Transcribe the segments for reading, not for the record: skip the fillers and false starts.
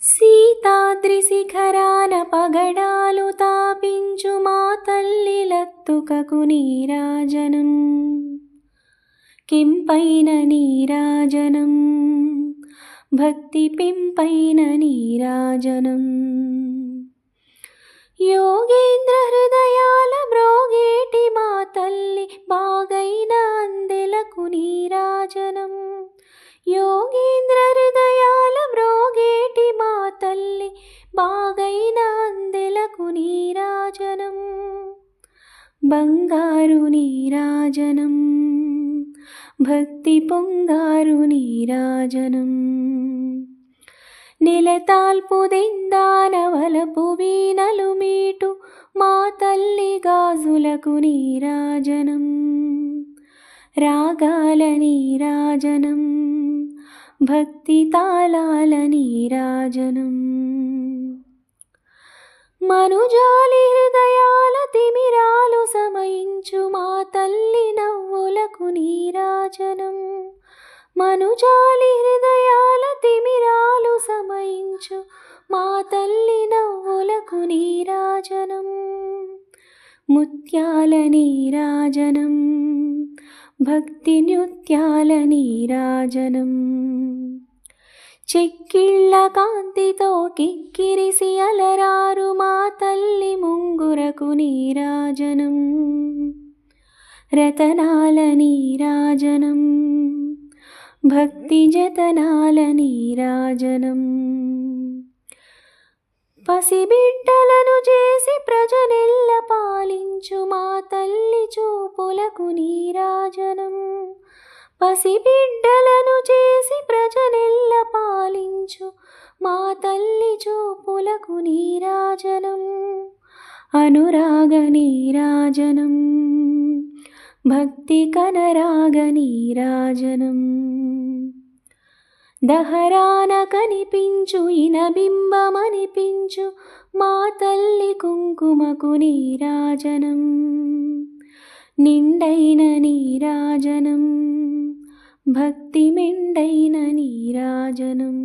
సీతాద్రి శిఖరాన పగడాలు తాపించు మా తల్లి లత్తుకకు నీరాజనం, కింపైన నీరాజనం, భక్తి పింపైన నీరాజనం. యోగేంద్ర హృదయాల బ్రోగేటి మా తల్లి బాగైన అందెలకు నీరాజనం. యోగేంద్ర హృదయాల బ్రోగేటి మా తల్లి బాగైన అందెలకు నీరాజనం. బంగారు నీరాజనం, భక్తి పొంగారు నీరాజనం. నెలతాల్పు దెందానవలపు వీణలు మీటు మా తల్లి గాజులకు నీరాజనం. రాగాల నీరాజనం, భక్తి తాళాల నీరాజనం. మనుజాలి హృదయాల తిమిరాలు సమయించు మా తల్లి నవ్వులకు నీరాజనం. మనుజాలి హృదయాల తిమిరాలు సమయించు మా తల్లి నవ్వులకు నీరాజనం. ముత్యాల నీరాజనం, భక్తి నృత్యాల నీరాజనం. చెక్కిళ్ళ కాంతితో కిక్కిరిసి అలరారు మా తల్లి ముంగురకు నీరాజనం. రతనాల నీరాజనం, భక్తి జతనాల నీరాజనం. పసిబిడ్డలను చేసి ప్రజనెల్ల పాలించు మా తల్లి చూపులకు నీరాజనం. పసిబిడ్డలను చేసి ప్రజనెల్ల పాలించు మా తల్లి చూపులకు నీరాజనం. అనురాగ నీరాజనం, భక్తి కనరాగ నీరాజనం. దహరాన కనిపించు ఇనబింబమనిపించు మా తల్లి కుంకుమకు నీరాజనం. నిండైన నీరాజనం, భక్తి మెండైన నీరాజనం.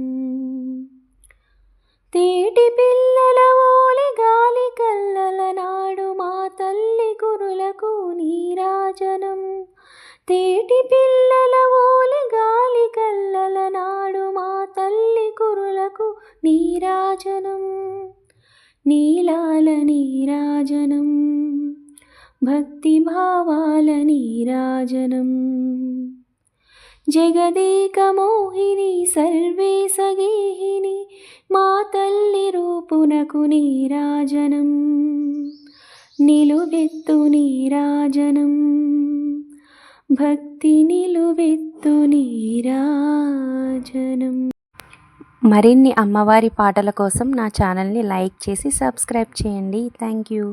తేటి పిల్లల ఓలి గాలి కల్లల నాడు మా తల్లి కురులకు నీరాజనం. తేటి పిల్లల ఓలి గాలి కల్లల నాడు మా తల్లి కురులకు నీరాజనం. నీలాల నీరాజనం, భక్తి భావాల నీరాజనం. జగదేక మోహిని సర్వేశ గేహిని మా తల్లి రూపునకు నీరాజనం. నిలువెత్తు నీరాజనం, భక్తి నిలువెత్తు నీరాజనం. మరిన్ని అమ్మవారి పాటల కోసం నా ఛానల్ని లైక్ చేసి సబ్స్క్రైబ్ చేయండి. Thank you.